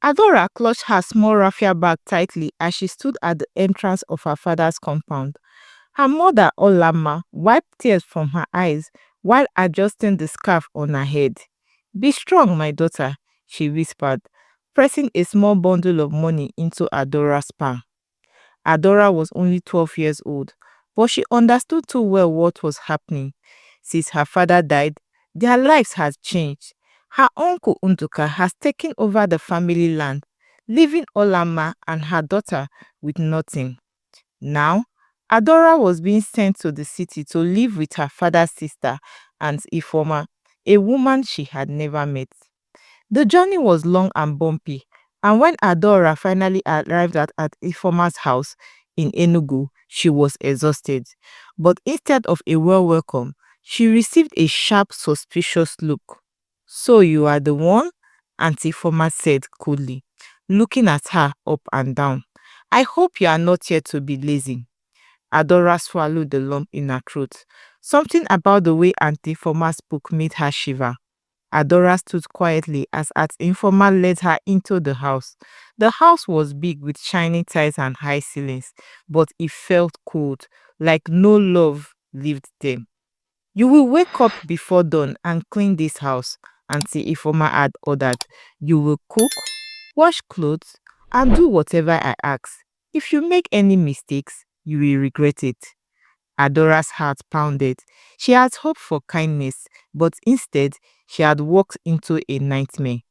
Adora clutched her small raffia bag tightly as she stood at the entrance of her father's compound. Her mother, Olama, wiped tears from her eyes while adjusting the scarf on her head. "Be strong, my daughter," she whispered, pressing a small bundle of money into Adora's palm. Adora was only 12 years old, but she understood too well what was happening. Since her father died, their lives had changed. Her uncle Unduka has taken over the family land, leaving Olama and her daughter with nothing. Now, Adora was being sent to the city to live with her father's sister, Aunt Ifeoma, a woman she had never met. The journey was long and bumpy, and when Adora finally arrived at Ifeoma's house in Enugu, she was exhausted. But instead of a well welcome, she received a sharp, suspicious look. "So you are the one?" Auntie Ifeoma said coolly, looking at her up and down. "I hope you are not here to be lazy." Adora swallowed the lump in her throat. Something about the way Auntie Ifeoma spoke made her shiver. Adora stood quietly as Aunt Ifeoma led her into the house. The house was big with shiny tiles and high ceilings, but it felt cold, like no love lived there. "You will wake up before dawn and clean this house," Auntie Ifeoma had ordered. "You will cook, wash clothes, and do whatever I ask. If you make any mistakes, you will regret it." Adora's heart pounded. She had hoped for kindness, but instead, she had walked into a nightmare.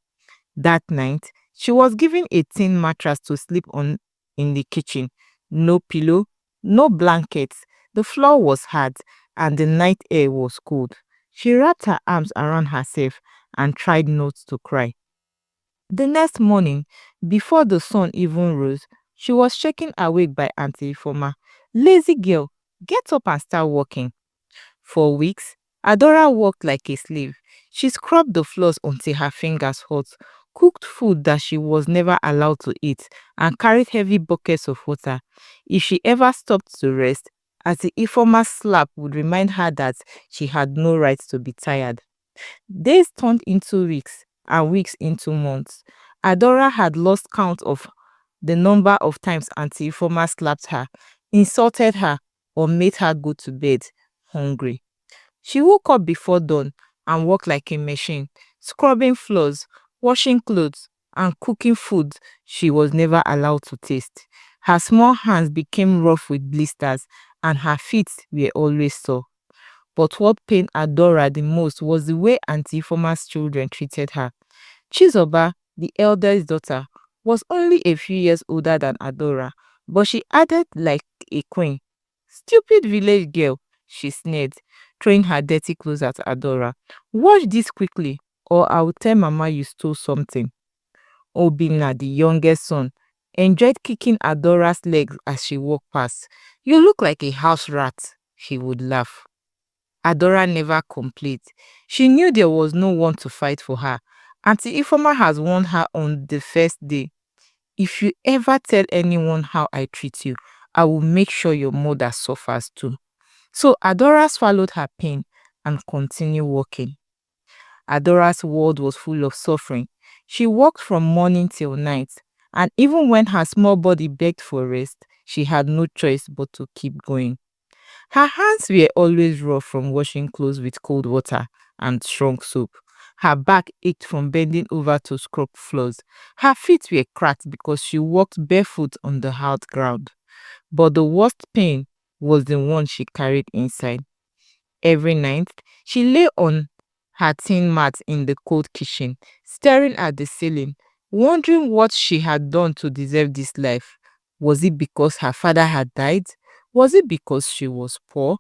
That night, she was given a tin mattress to sleep on in the kitchen. No pillow, no blankets. The floor was hard, and the night air was cold. She wrapped her arms around herself and tried not to cry. The next morning, before the sun even rose, she was shaken awake by Auntie Ifeoma. "Lazy girl, get up and start working." For weeks, Adora worked like a slave. She scrubbed the floors until her fingers hurt, cooked food that she was never allowed to eat, and carried heavy buckets of water. If she ever stopped to rest, Auntie Ifeoma's slap would remind her that she had no right to be tired. Days turned into weeks, and weeks into months. Adora had lost count of the number of times Auntie Ifeoma slapped her, insulted her, or made her go to bed hungry. She woke up before dawn and worked like a machine, scrubbing floors, washing clothes, and cooking food she was never allowed to taste. Her small hands became rough with blisters, and her feet were always sore. But what pained Adora the most was the way Auntie Ifeoma's children treated her. Chizoba, the eldest daughter, was only a few years older than Adora, but she acted like a queen. "Stupid village girl," she sneered, throwing her dirty clothes at Adora. "Wash this quickly, or I will tell Mama you stole something." Obinna, the youngest son, enjoyed kicking Adora's legs as she walked past. "You look like a house rat," he would laugh. Adora never complained. She knew there was no one to fight for her. Auntie Ifeoma has warned her on the first day. "If you ever tell anyone how I treat you, I will make sure your mother suffers too." So Adora swallowed her pain and continued walking. Adora's world was full of suffering. She worked from morning till night, and even when her small body begged for rest, she had no choice but to keep going. Her hands were always rough from washing clothes with cold water and strong soap. Her back ached from bending over to scrub floors. Her feet were cracked because she walked barefoot on the hard ground. But the worst pain was the one she carried inside. Every night, she lay on her tin mat in the cold kitchen, staring at the ceiling, wondering what she had done to deserve this life. Was it because her father had died? Was it because she was poor?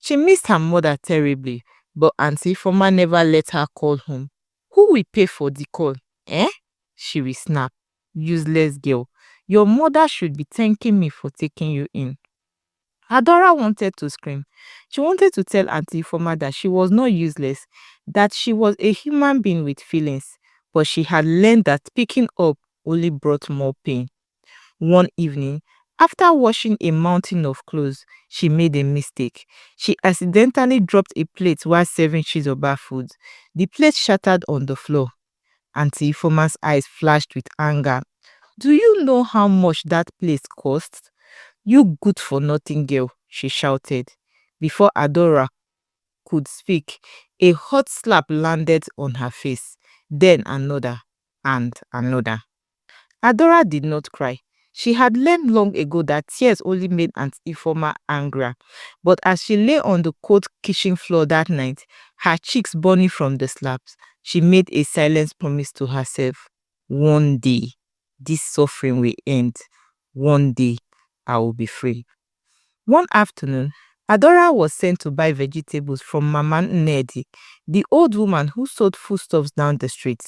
She missed her mother terribly, but Auntie Ifeoma never let her call home. "Who will pay for the call? Eh?" she will snap. "Useless girl. Your mother should be thanking me for taking you in." Adora wanted to scream. She wanted to tell Auntie Ifeoma that she was not useless, that she was a human being with feelings, but she had learned that picking up only brought more pain. One evening, after washing a mountain of clothes, she made a mistake. She accidentally dropped a plate while serving Chizoba food. The plate shattered on the floor. Auntie Ifoma's eyes flashed with anger. Do you know how much that place cost? You good for nothing girl, she shouted. Before Adora could speak, a hot slap landed on her face, then another, and another. Adora did not cry. She had learned long ago that tears only made Aunt Ifeoma angrier. But as she lay on the cold kitchen floor that night, her cheeks burning from the slaps, she made a silent promise to herself. One day, this suffering will end. One day, I will be free. One afternoon, Adora was sent to buy vegetables from Mama Nedi, the old woman who sold foodstuffs down the street.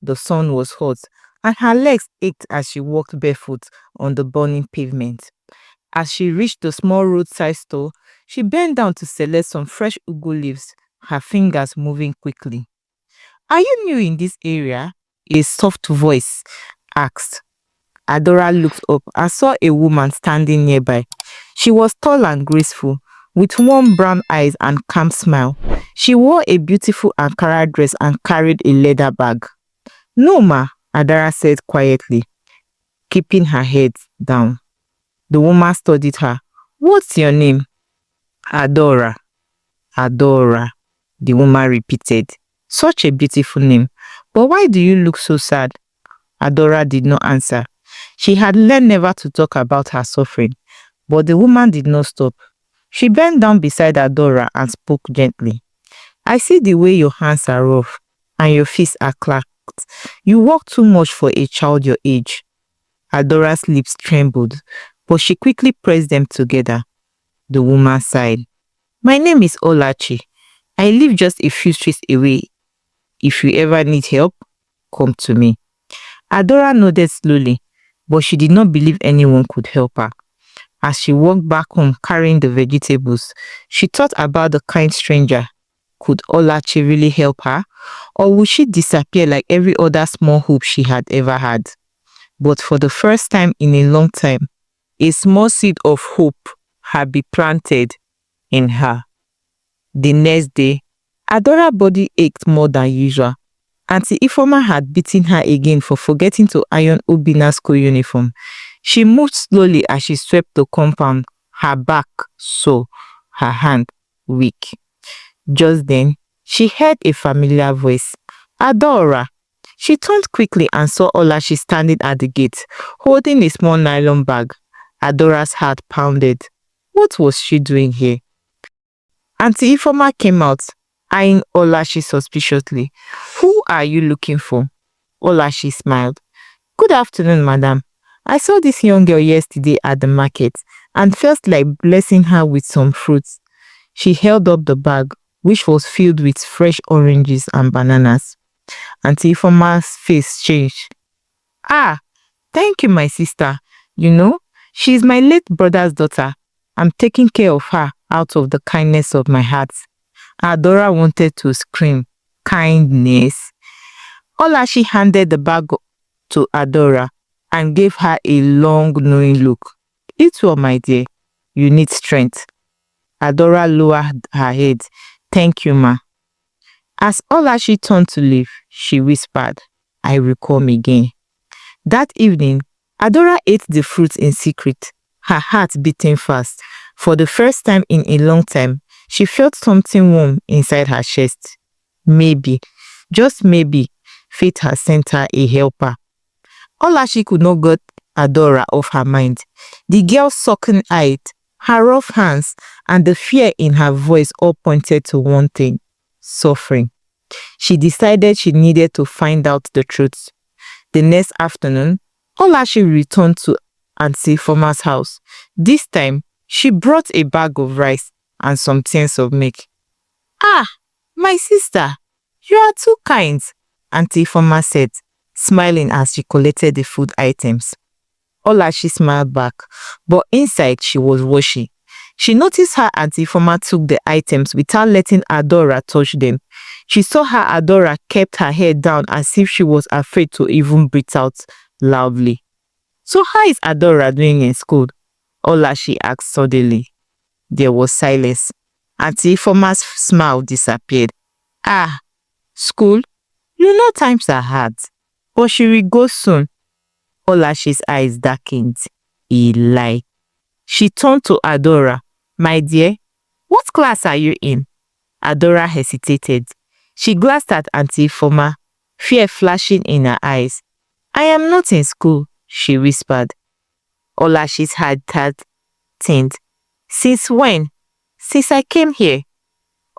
The sun was hot, and her legs ached as she walked barefoot on the burning pavement. As she reached the small roadside store, she bent down to select some fresh ugu leaves, her fingers moving quickly. Are you new in this area? A soft voice asked. Adora looked up and saw a woman standing nearby. She was tall and graceful, with warm brown eyes and calm smile. She wore a beautiful Ankara dress and carried a leather bag. No, ma, Adora said quietly, keeping her head down. The woman studied her. What's your name? Adora. Adora, the woman repeated. Such a beautiful name. But why do you look so sad? Adora did not answer. She had learned never to talk about her suffering, but the woman did not stop. She bent down beside Adora and spoke gently. I see the way your hands are rough and your fists are clacked. You walk too much for a child your age. Adora's lips trembled, but she quickly pressed them together. The woman sighed. My name is Olachi. I live just a few streets away. If you ever need help, come to me. Adora nodded slowly, but she did not believe anyone could help her. As she walked back home carrying the vegetables, she thought about the kind stranger. Could Olachi really help her? Or would she disappear like every other small hope she had ever had? But for the first time in a long time, a small seed of hope had been planted in her. The next day, Adora's body ached more than usual. Auntie Ifeoma had beaten her again for forgetting to iron Obina's school uniform. She moved slowly as she swept the compound, her back sore, her hand weak. Just then, she heard a familiar voice. Adaora. She turned quickly and saw Olachi standing at the gate, holding a small nylon bag. Adora's heart pounded. What was she doing here? Auntie Ifeoma came out, eyeing Olachi suspiciously. Who are you looking for? Olachi smiled. Good afternoon, madam. I saw this young girl yesterday at the market and felt like blessing her with some fruits. She held up the bag, which was filled with fresh oranges and bananas. Auntie Ifeoma's face changed. Ah, thank you, my sister. You know, she is my late brother's daughter. I'm taking care of her out of the kindness of my heart. Adora wanted to scream, kindness. Olachi handed the bag to Adora and gave her a long, knowing look. Eat well, my dear. You need strength. Adora lowered her head. Thank you, ma. As Olachi turned to leave, she whispered, I will come again. That evening, Adora ate the fruit in secret, her heart beating fast. For the first time in a long time, she felt something warm inside her chest. Maybe, just maybe, fate had sent her a helper. Olachi could not get Adora off her mind. The girl's sunken eyes, her rough hands, and the fear in her voice all pointed to one thing: suffering. She decided she needed to find out the truth. The next afternoon, Olachi returned to Auntie Ifeoma's house. This time, she brought a bag of rice and some tins of milk. Ah, my sister, you are too kind, Auntie Ifeoma said, smiling as she collected the food items. Olachi smiled back, but inside she was washy. She noticed how Auntie Ifeoma took the items without letting Adora touch them. She saw how Adora kept her head down as if she was afraid to even breathe out loudly. So how is Adora doing in school? Olachi asked suddenly. There was silence. Auntie Ifeoma's smile disappeared. Ah, school? You know times are hard, but she will go soon. Olashi's eyes darkened. A lie. She turned to Adora. My dear, what class are you in? Adora hesitated. She glanced at Auntie Ifeoma, fear flashing in her eyes. I am not in school, she whispered. Olashi's heart tightened. Since when? Since I came here.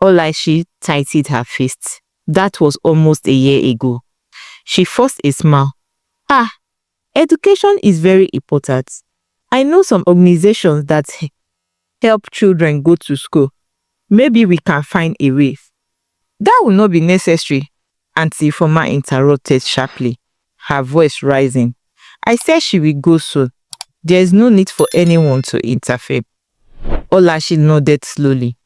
Olashi tightened her fist. That was almost a year ago. She forced a smile. Ah, education is very important. I know some organizations that help children go to school. Maybe we can find a way. That will not be necessary, Auntie Ifeoma interrupted sharply, her voice rising. I said she will go soon. There is no need for anyone to interfere. Olashi nodded slowly,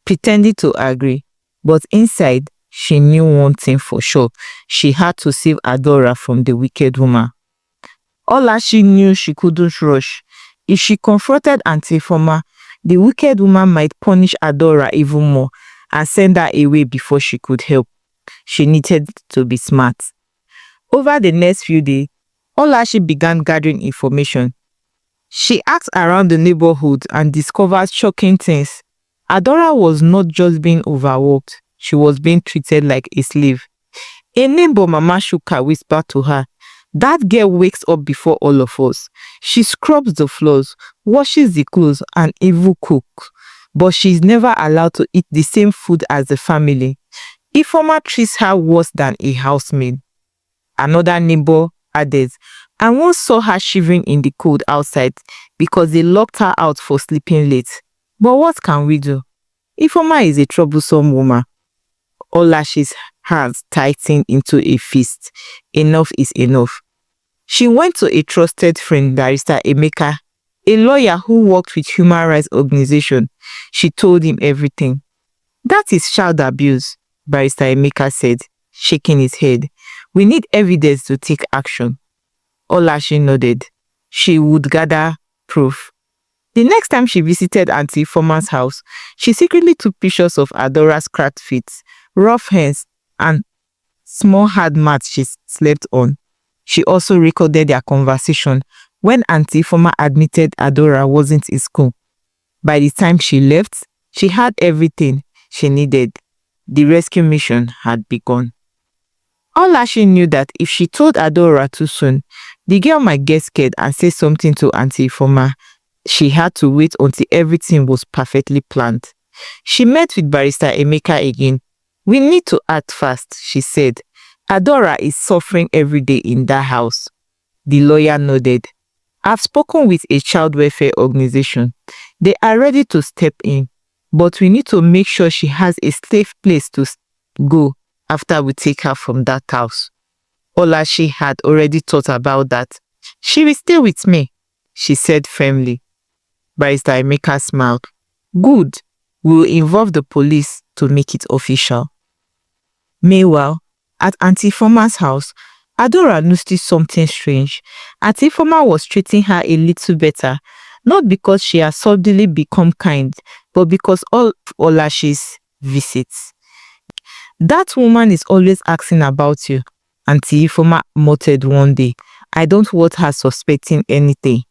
pretending to agree, but inside, she knew one thing for sure. She had to save Adaora from the wicked woman. Olashi knew she couldn't rush. If she confronted Auntie Ifeoma, the wicked woman might punish Adaora even more and send her away before she could help. She needed to be smart. Over the next few days, Olashi began gathering information. She asked around the neighborhood and discovered shocking things. Adaora was not just being overworked, she was being treated like a slave. A neighbor, Mama Shuka, whispered to her, that girl wakes up before all of us. She scrubs the floors, washes the clothes, and even cooks. But she's never allowed to eat the same food as the family. Ifeoma treats her worse than a housemaid. Another neighbor added, I once saw her shivering in the cold outside because they locked her out for sleeping late. But what can we do? Ifeoma is a troublesome woman. Olashi's hands tightened into a fist. Enough is enough. She went to a trusted friend, Barrister Emeka, a lawyer who worked with human rights organization. She told him everything. That is child abuse, Barrister Emeka said, shaking his head. We need evidence to take action. Olashi nodded. She would gather proof. The next time she visited Auntie Ifeoma's house, she secretly took pictures of Adora's cracked feet, rough hands, and small hard mats she slept on. She also recorded their conversation when Auntie Ifeoma admitted Adaora wasn't in school. By the time she left, she had everything she needed. The rescue mission had begun. Olashi knew that if she told Adaora too soon, the girl might get scared and say something to Auntie Ifeoma. She had to wait until everything was perfectly planned. She met with Barrister Emeka again. We need to act fast, she said. Adaora is suffering every day in that house. The lawyer nodded. I've spoken with a child welfare organization. They are ready to step in, but we need to make sure she has a safe place to go after we take her from that house. Olashi had already thought about that. She will stay with me, she said firmly. Barrister Emeka smiled. Good. We will involve the police to make it official. Meanwhile, at Auntie Ifeoma's house, Adaora noticed something strange. Auntie Ifeoma was treating her a little better, not because she had suddenly become kind, but because of Olashi's visits. That woman is always asking about you, Auntie Ifeoma muttered one day. I don't want her suspecting anything.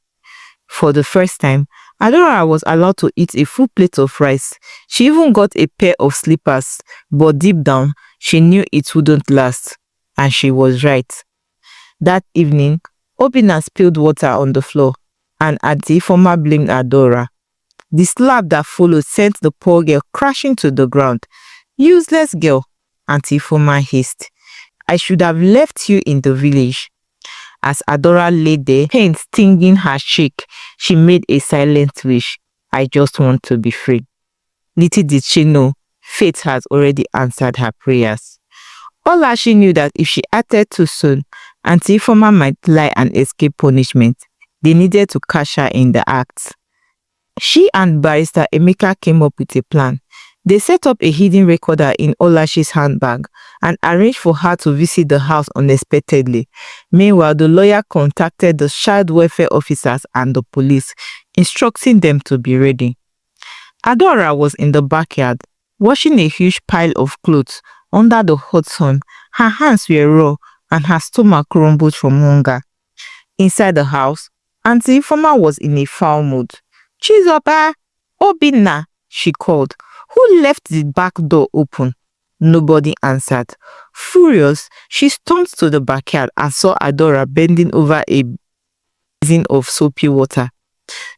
For the first time, Adaora was allowed to eat a full plate of rice. She even got a pair of slippers, but deep down, she knew it wouldn't last. And she was right. That evening, Obinna spilled water on the floor, and Auntie Ifeoma blamed Adaora. The slap that followed sent the poor girl crashing to the ground. Useless girl, Auntie Ifeoma hissed. I should have left you in the village. As Adaora lay there, pain stinging her cheek, she made a silent wish. I just want to be free. Little did she know, fate had already answered her prayers. Olashi knew that if she acted too soon, Auntie Ifeoma might lie and escape punishment. They needed to catch her in the act. She and Barrister Emeka came up with a plan. They set up a hidden recorder in Olashi's handbag and arranged for her to visit the house unexpectedly. Meanwhile, the lawyer contacted the child welfare officers and the police, instructing them to be ready. Adaora was in the backyard, washing a huge pile of clothes under the hot sun, Her hands were raw and her stomach rumbled from hunger. Inside the house, Auntie Ifeoma was in a foul mood. Chizoba, Obinna, she called. Who left the back door open? Nobody answered. Furious, she stormed to the backyard and saw Adaora bending over a basin of soapy water.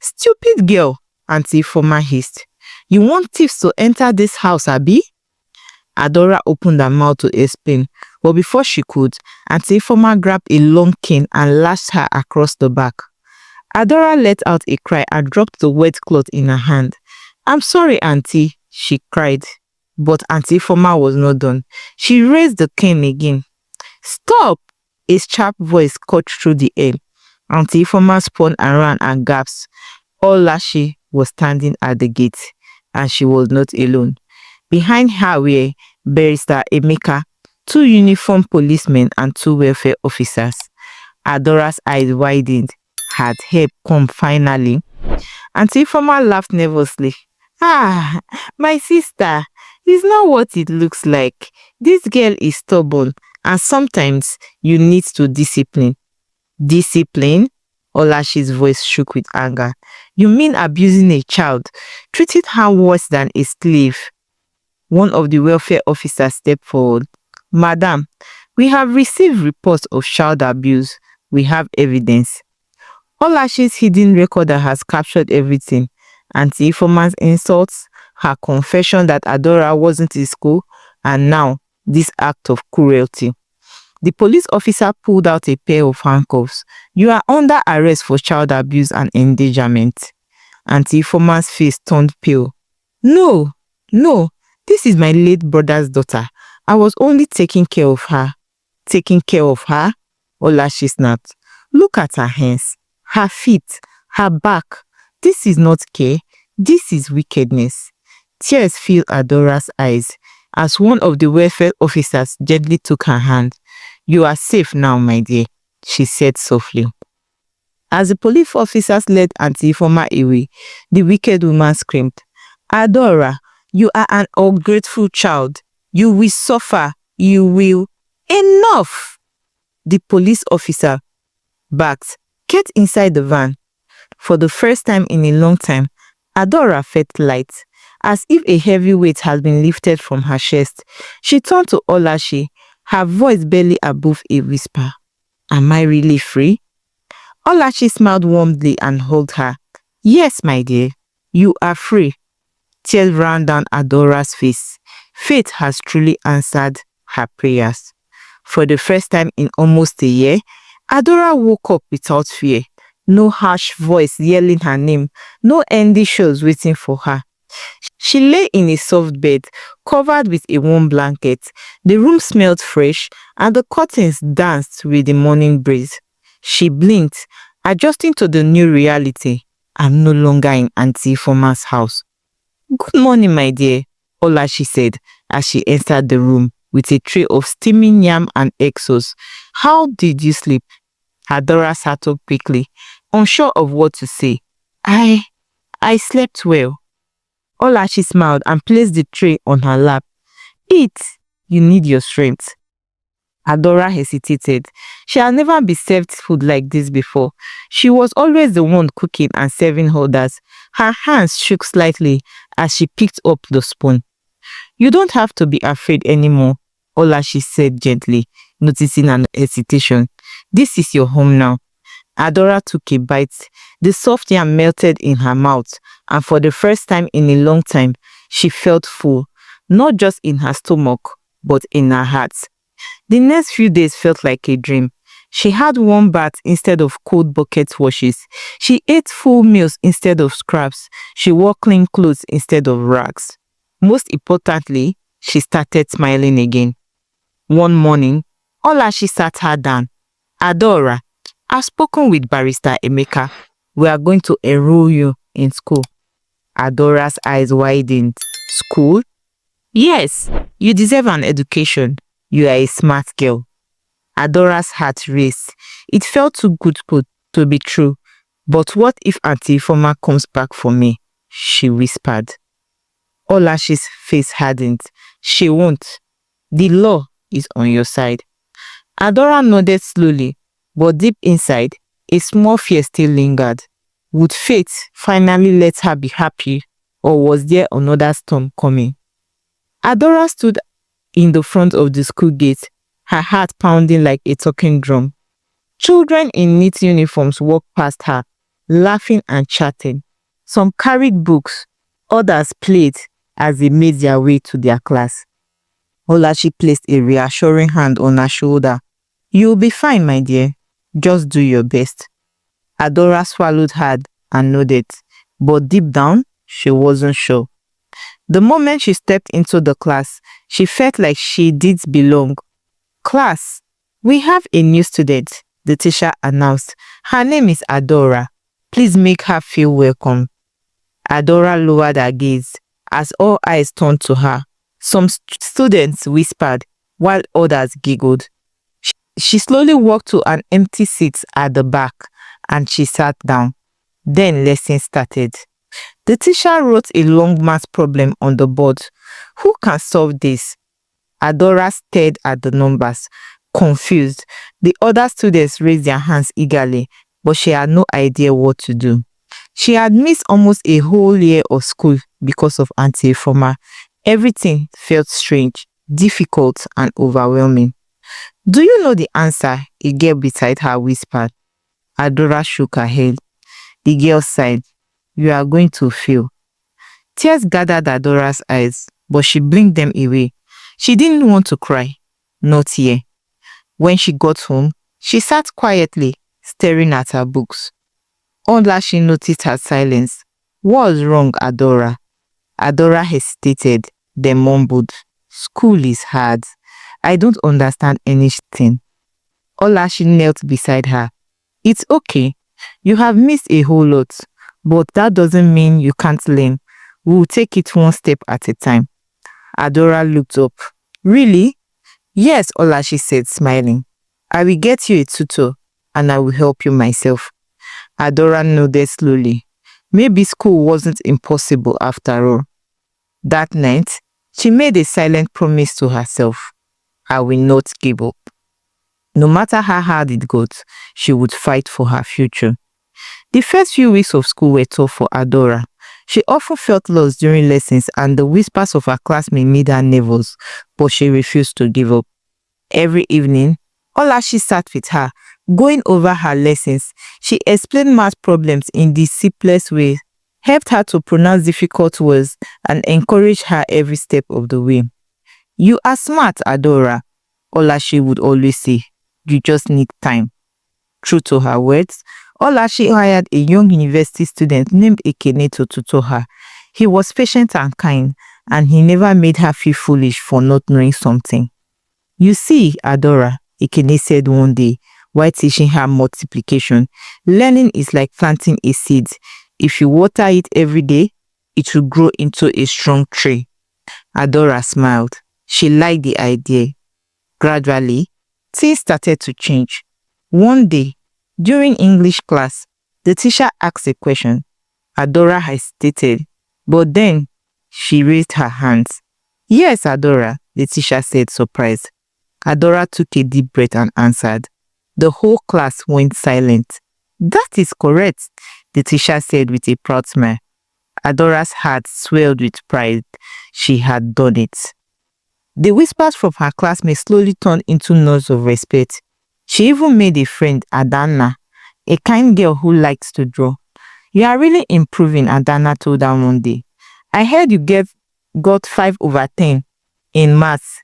Stupid girl, Auntie Ifeoma hissed. You want thieves to enter this house, Abi? Adaora opened her mouth to explain, but before she could, Auntie Ifeoma grabbed a long cane and lashed her across the back. Adaora let out a cry and dropped the wet cloth in her hand. I'm sorry, Auntie, she cried. But Auntie Ifeoma was not done. She raised the cane again. Stop! A sharp voice cut through the air. Auntie Ifeoma spun around and gasped. Olashi was standing at the gate, and she was not alone. Behind her were Barrister Emeka, 2 uniformed policemen and 2 welfare officers. Adora's eyes widened. Had help come finally? Auntie Ifeoma laughed nervously. Ah, my sister, it's not what it looks like. This girl is stubborn, and sometimes you need to discipline. Discipline? Olashi's voice shook with anger. You mean abusing a child, treating her worse than a slave? One of the welfare officers stepped forward. Madam, we have received reports of child abuse. We have evidence. Olashi's hidden recorder has captured everything. Auntie Ifeoma's insults, her confession that Adaora wasn't in school, and now this act of cruelty. The police officer pulled out a pair of handcuffs. You are under arrest for child abuse and endangerment. Auntie Ifeoma's face turned pale. No, no, this is my late brother's daughter. I was only taking care of her. Taking care of her? Olashi snapped. Look at her hands, her feet, her back. This is not care. This is wickedness. Tears filled Adora's eyes as one of the welfare officers gently took her hand. You are safe now, my dear, she said softly. As the police officers led Auntie Ifeoma away, the wicked woman screamed, Adaora, you are an ungrateful child. You will suffer. You will. Enough! The police officer backed. Get inside the van. For the first time in a long time, Adaora felt light, as if a heavy weight had been lifted from her chest. She turned to Olashi, her voice barely above a whisper. Am I really free? Olashi smiled warmly and hugged her. Yes, my dear, you are free. Tears ran down Adora's face. Fate has truly answered her prayers. For the first time in almost a year, Adaora woke up without fear. No harsh voice yelling her name, no ending shows waiting for her. She lay in a soft bed, covered with a warm blanket. The room smelled fresh, and the curtains danced with the morning breeze. She blinked, adjusting to the new reality. I'm no longer in Auntie Ifeoma's house. Good morning, my dear, Olashi said as she entered the room with a tray of steaming yam and egg sauce. How did you sleep? Adaora sat up quickly, unsure of what to say. I slept well. Olashi smiled and placed the tray on her lap. Eat, you need your strength. Adaora hesitated. She had never been served food like this before. She was always the one cooking and serving others. Her hands shook slightly as she picked up the spoon. You don't have to be afraid anymore, Olashi said gently, noticing an hesitation. This is your home now. Adaora took a bite. The soft yam melted in her mouth, and for the first time in a long time, she felt full, not just in her stomach, but in her heart. The next few days felt like a dream. She had warm baths instead of cold bucket washes. She ate full meals instead of scraps. She wore clean clothes instead of rags. Most importantly, she started smiling again. One morning, Olashi sat her down. Adaora, I've spoken with Barrister Emeka. We are going to enroll you in school. Adora's eyes widened. School? Yes, you deserve an education. You are a smart girl. Adora's heart raced. It felt too good to be true. But what if Auntie Ifeoma comes back for me? She whispered. Olashi's face hardened. She won't. The law is on your side. Adora nodded slowly, but deep inside, a small fear still lingered. Would fate finally let her be happy, or was there another storm coming? Adora stood in the front of the school gate, her heart pounding like a talking drum. Children in neat uniforms walked past her, laughing and chatting. Some carried books, others played as they made their way to their class. Olachi placed a reassuring hand on her shoulder. "You'll be fine, my dear. Just do your best." Adora swallowed hard and nodded, but deep down, she wasn't sure. The moment she stepped into the class, she felt like she did belong. "Class, we have a new student," the teacher announced. "Her name is Adaora. Please make her feel welcome." Adaora lowered her gaze as all eyes turned to her. Some students whispered, while others giggled. She slowly walked to an empty seat at the back and she sat down. Then lesson started. The teacher wrote a long math problem on the board. "Who can solve this?" Adora stared at the numbers, confused. The other students raised their hands eagerly, but she had no idea what to do. She had missed almost a whole year of school because of Aunt Ifeoma. Everything felt strange, difficult, and overwhelming. "Do you know the answer?" a girl beside her whispered. Adora shook her head. The girl sighed. "You are going to fail." Tears gathered Adora's eyes, but she blinked them away. She didn't want to cry. Not here. When she got home, she sat quietly, staring at her books. Olachi noticed her silence. "What's wrong, Adora?" Adora hesitated, then mumbled, "School is hard. I don't understand anything." Olachi knelt beside her. "It's okay. You have missed a whole lot, but that doesn't mean you can't learn. We'll take it one step at a time." Adora looked up. "Really?" "Yes," Olachi said, smiling. "I will get you a tutor, and I will help you myself." Adora nodded slowly. Maybe school wasn't impossible after all. That night, she made a silent promise to herself. I will not give up. No matter how hard it got, she would fight for her future. The first few weeks of school were tough for Adora. She often felt lost during lessons and the whispers of her classmates made her nervous, but she refused to give up. Every evening, Olachi sat with her, going over her lessons. She explained math problems in the simplest way, helped her to pronounce difficult words, and encouraged her every step of the way. "You are smart, Adora," Olachi would always say. "You just need time." True to her words, Olachi hired a young university student named Ekene to tutor her. He was patient and kind, and he never made her feel foolish for not knowing something. "You see, Adora," Ekene said one day, while teaching her multiplication, "learning is like planting a seed. If you water it every day, it will grow into a strong tree." Adora smiled. She liked the idea. Gradually, things started to change. One day, during English class, the teacher asked a question. Adora hesitated, but then she raised her hands. "Yes, Adora," the teacher said, surprised. Adora took a deep breath and answered. The whole class went silent. "That is correct," the teacher said with a proud smile. Adora's heart swelled with pride. She had done it. The whispers from her classmates slowly turned into nods of respect. She even made a friend, Adana, a kind girl who likes to draw. "You are really improving," Adana told her one day. "I heard you got 5/10 in maths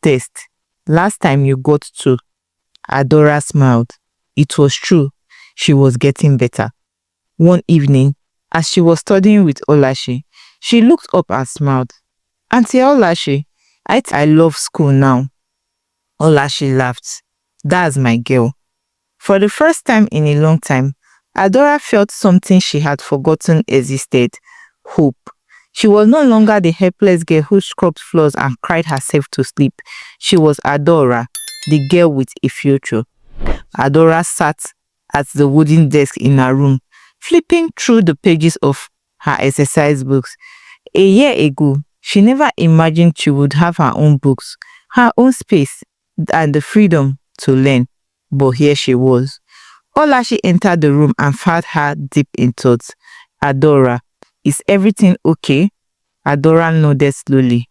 test. Last time you got 2. Adora smiled. It was true. She was getting better. One evening, as she was studying with Olachi, she looked up and smiled. "Auntie Olachi, I love school now." Olachi laughed. "That's my girl." For the first time in a long time, Adora felt something she had forgotten existed: hope. She was no longer the helpless girl who scrubbed floors and cried herself to sleep. She was Adora, the girl with a future. Adora sat at the wooden desk in her room, flipping through the pages of her exercise books. A year ago, she never imagined she would have her own books, her own space, and the freedom to learn. But here she was. Olashi entered the room and found her deep in thought. Adora, is everything okay? Adora nodded slowly.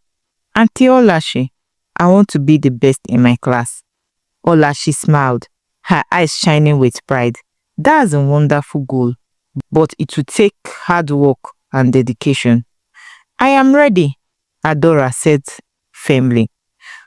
Auntie Olashi, I want to be the best in my class. Olashi smiled, her eyes shining with pride. That's a wonderful goal, but it will take hard work and dedication. I am ready, Adora said firmly.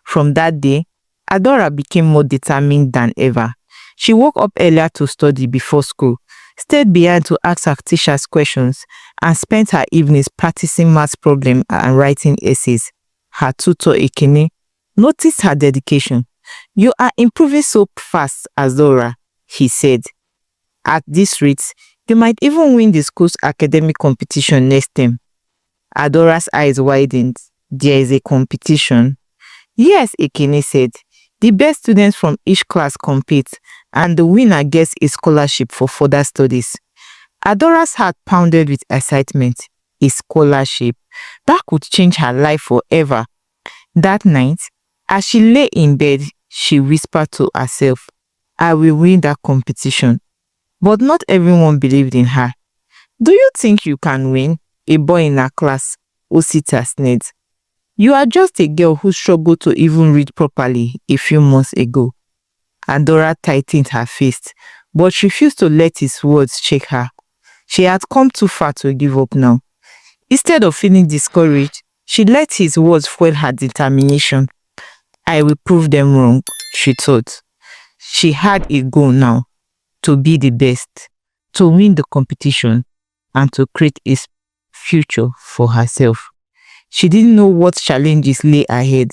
From that day, Adora became more determined than ever. She woke up earlier to study before school, stayed behind to ask her teachers questions, and spent her evenings practicing math problems and writing essays. Her tutor, Ekene, noticed her dedication. You are improving so fast, Adora, he said. At this rate, you might even win the school's academic competition next term. Adora's eyes widened. There is a competition? Yes, Ekene said. The best students from each class compete, and the winner gets a scholarship for further studies. Adora's heart pounded with excitement. A scholarship that could change her life forever. That night, as she lay in bed, she whispered to herself, I will win that competition. But not everyone believed in her. Do you think you can win? A boy in her class, Osita sneered. You are just a girl who struggled to even read properly a few months ago. Adora tightened her fist, but refused to let his words shake her. She had come too far to give up now. Instead of feeling discouraged, she let his words fuel her determination. I will prove them wrong, she thought. She had a goal now, to be the best, to win the competition, and to create a future for herself. She didn't know what challenges lay ahead,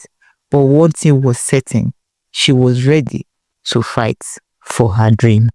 but one thing was certain. She was ready to fight for her dream.